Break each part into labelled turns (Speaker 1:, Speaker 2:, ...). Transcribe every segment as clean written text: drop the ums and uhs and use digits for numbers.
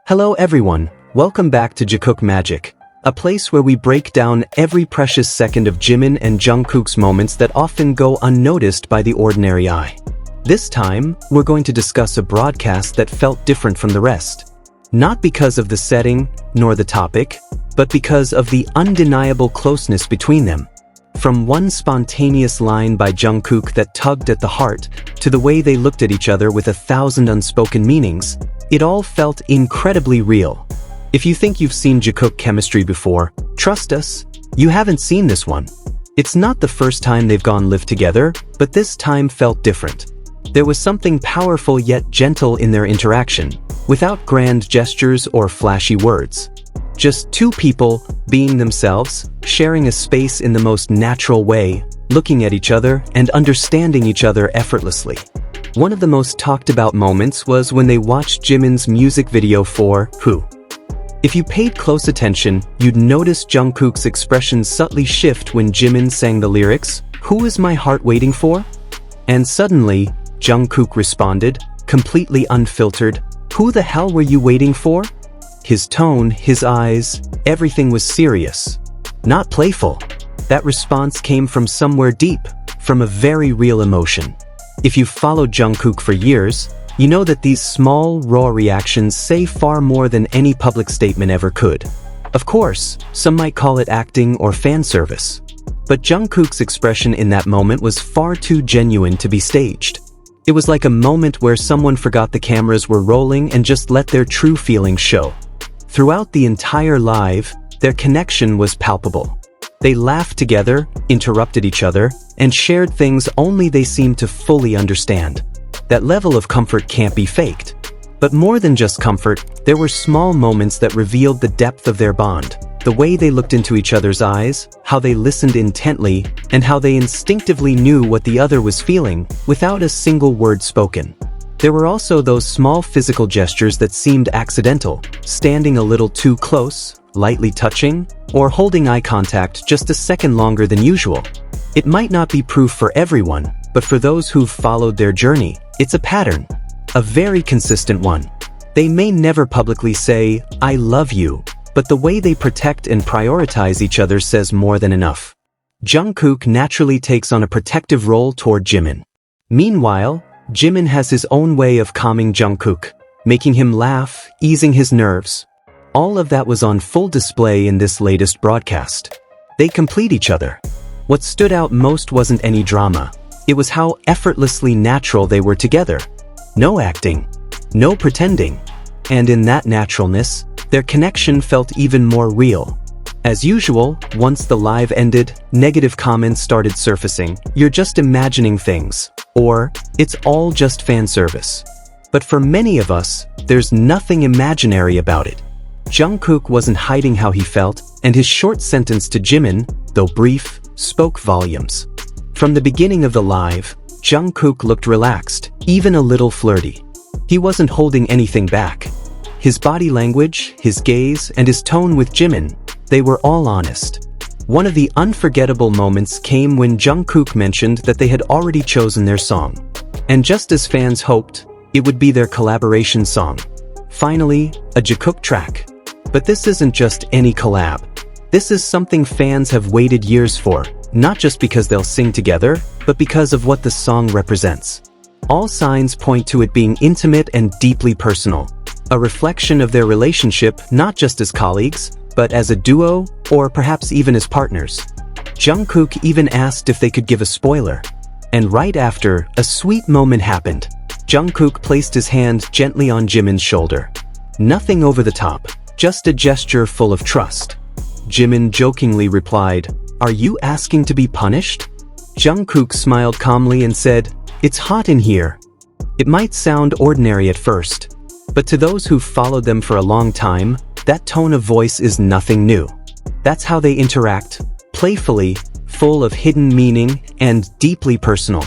Speaker 1: Hello everyone, welcome back to Jikook Magic, a place where we break down every precious second of Jimin and Jungkook's moments that often go unnoticed by the ordinary eye. This time, we're going to discuss a broadcast that felt different from the rest. Not because of the setting, nor the topic, but because of the undeniable closeness between them. From one spontaneous line by Jungkook that tugged at the heart, to the way they looked at each other with 1,000 unspoken meanings, it all felt incredibly real. If you think you've seen Jikook chemistry before, trust us, you haven't seen this one. It's not the first time they've gone live together, but this time felt different. There was something powerful yet gentle in their interaction, without grand gestures or flashy words. Just two people, being themselves, sharing a space in the most natural way, looking at each other and understanding each other effortlessly. One of the most talked about moments was when they watched Jimin's music video for Who. If you paid close attention, you'd notice Jungkook's expression subtly shift when Jimin sang the lyrics, "Who is my heart waiting for?" And suddenly, Jungkook responded, completely unfiltered, "Who the hell were you waiting for?" His tone, his eyes, everything was serious, not playful. That response came from somewhere deep, from a very real emotion. If you've followed Jungkook for years, you know that these small, raw reactions say far more than any public statement ever could. Of course, some might call it acting or fan service. But Jungkook's expression in that moment was far too genuine to be staged. It was like a moment where someone forgot the cameras were rolling and just let their true feelings show. Throughout the entire live, their connection was palpable. They laughed together, interrupted each other, and shared things only they seemed to fully understand. That level of comfort can't be faked. But more than just comfort, there were small moments that revealed the depth of their bond. The way they looked into each other's eyes, how they listened intently, and how they instinctively knew what the other was feeling, without a single word spoken. There were also those small physical gestures that seemed accidental, standing a little too close, lightly touching, or holding eye contact just a second longer than usual. It might not be proof for everyone, but for those who've followed their journey, it's a pattern. A very consistent one. They may never publicly say, "I love you," but the way they protect and prioritize each other says more than enough. Jungkook naturally takes on a protective role toward Jimin. Meanwhile, Jimin has his own way of calming Jungkook, making him laugh, easing his nerves. All of that was on full display in this latest broadcast. They complete each other. What stood out most wasn't any drama. It was how effortlessly natural they were together. No acting. No pretending. And in that naturalness, their connection felt even more real. As usual, once the live ended, negative comments started surfacing. "You're just imagining things," or "It's all just fan service." But for many of us, there's nothing imaginary about it. Jungkook wasn't hiding how he felt, and his short sentence to Jimin, though brief, spoke volumes. From the beginning of the live, Jungkook looked relaxed, even a little flirty. He wasn't holding anything back. His body language, his gaze, and his tone with Jimin, they were all honest. One of the unforgettable moments came when Jungkook mentioned that they had already chosen their song. And just as fans hoped, it would be their collaboration song. Finally, a Jikook track. But this isn't just any collab. This is something fans have waited years for, not just because they'll sing together, but because of what the song represents. All signs point to it being intimate and deeply personal. A reflection of their relationship not just as colleagues, but as a duo, or perhaps even as partners. Jungkook even asked if they could give a spoiler. And right after, a sweet moment happened. Jungkook placed his hand gently on Jimin's shoulder. Nothing over the top, just a gesture full of trust. Jimin jokingly replied, "Are you asking to be punished?" Jungkook smiled calmly and said, "It's hot in here." It might sound ordinary at first, but to those who've followed them for a long time, that tone of voice is nothing new. That's how they interact, playfully, full of hidden meaning, and deeply personal.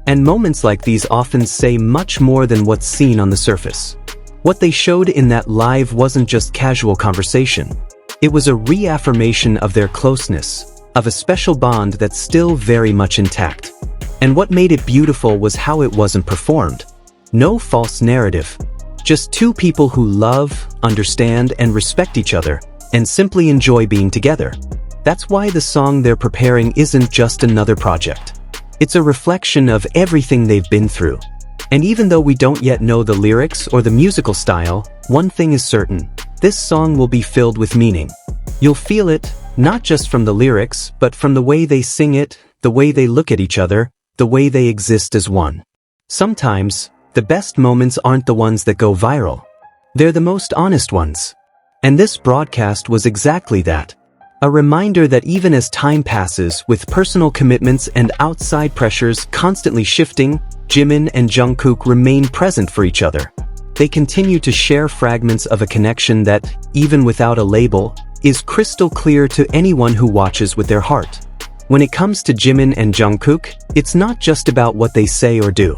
Speaker 1: And moments like these often say much more than what's seen on the surface. What they showed in that live wasn't just casual conversation. It was a reaffirmation of their closeness, of a special bond that's still very much intact. And what made it beautiful was how it wasn't performed. No false narrative. Just two people who love, understand, and respect each other, and simply enjoy being together. That's why the song they're preparing isn't just another project. It's a reflection of everything they've been through. And even though we don't yet know the lyrics or the musical style, one thing is certain: this song will be filled with meaning. You'll feel it, not just from the lyrics, but from the way they sing it, the way they look at each other, the way they exist as one. Sometimes, the best moments aren't the ones that go viral. They're the most honest ones. And this broadcast was exactly that. A reminder that even as time passes, with personal commitments and outside pressures constantly shifting, Jimin and Jungkook remain present for each other. They continue to share fragments of a connection that, even without a label, is crystal clear to anyone who watches with their heart. When it comes to Jimin and Jungkook, it's not just about what they say or do.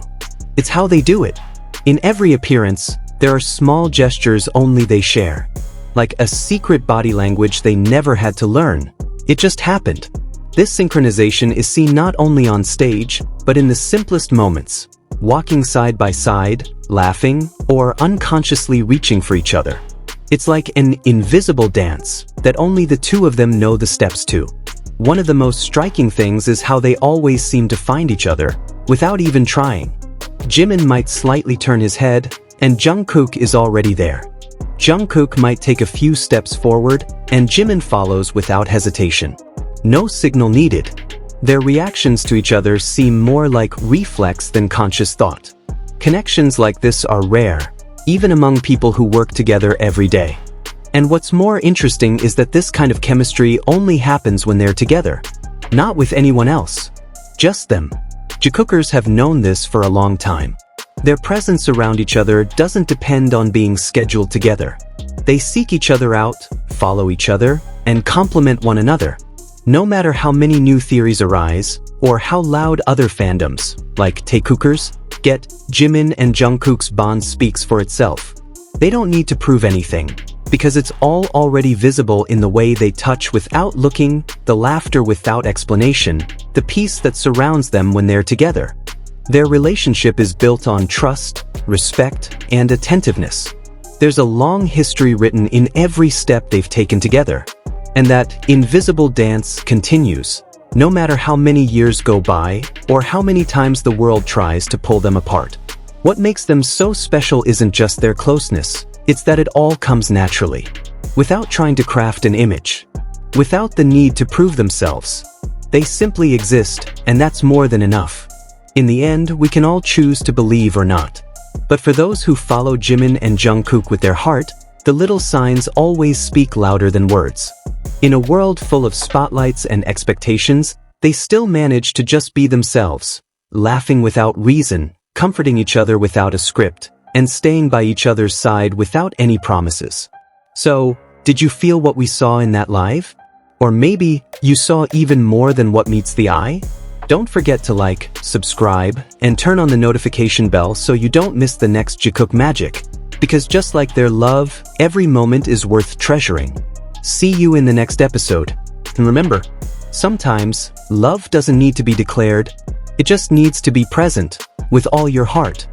Speaker 1: It's how they do it. In every appearance, there are small gestures only they share. Like a secret body language they never had to learn. It just happened. This synchronization is seen not only on stage, but in the simplest moments. Walking side by side, laughing, or unconsciously reaching for each other. It's like an invisible dance that only the two of them know the steps to. One of the most striking things is how they always seem to find each other, without even trying. Jimin might slightly turn his head, and Jungkook is already there. Jungkook might take a few steps forward, and Jimin follows without hesitation. No signal needed. Their reactions to each other seem more like reflex than conscious thought. Connections like this are rare, even among people who work together every day. And what's more interesting is that this kind of chemistry only happens when they're together. Not with anyone else. Just them. Jikookers have known this for a long time. Their presence around each other doesn't depend on being scheduled together. They seek each other out, follow each other, and complement one another. No matter how many new theories arise, or how loud other fandoms, like Taekookers, get, Jimin and Jungkook's bond speaks for itself. They don't need to prove anything, because it's all already visible in the way they touch without looking, the laughter without explanation, the peace that surrounds them when they're together. Their relationship is built on trust, respect, and attentiveness. There's a long history written in every step they've taken together. And that invisible dance continues, no matter how many years go by, or how many times the world tries to pull them apart. What makes them so special isn't just their closeness, it's that it all comes naturally. Without trying to craft an image. Without the need to prove themselves. They simply exist, and that's more than enough. In the end, we can all choose to believe or not. But for those who follow Jimin and Jungkook with their heart, the little signs always speak louder than words. In a world full of spotlights and expectations, they still manage to just be themselves, laughing without reason, comforting each other without a script, and staying by each other's side without any promises. So, did you feel what we saw in that live? Or maybe you saw even more than what meets the eye? Don't forget to like, subscribe, and turn on the notification bell so you don't miss the next Jikook Magic. Because just like their love, every moment is worth treasuring. See you in the next episode. And remember, sometimes, love doesn't need to be declared. It just needs to be present, with all your heart.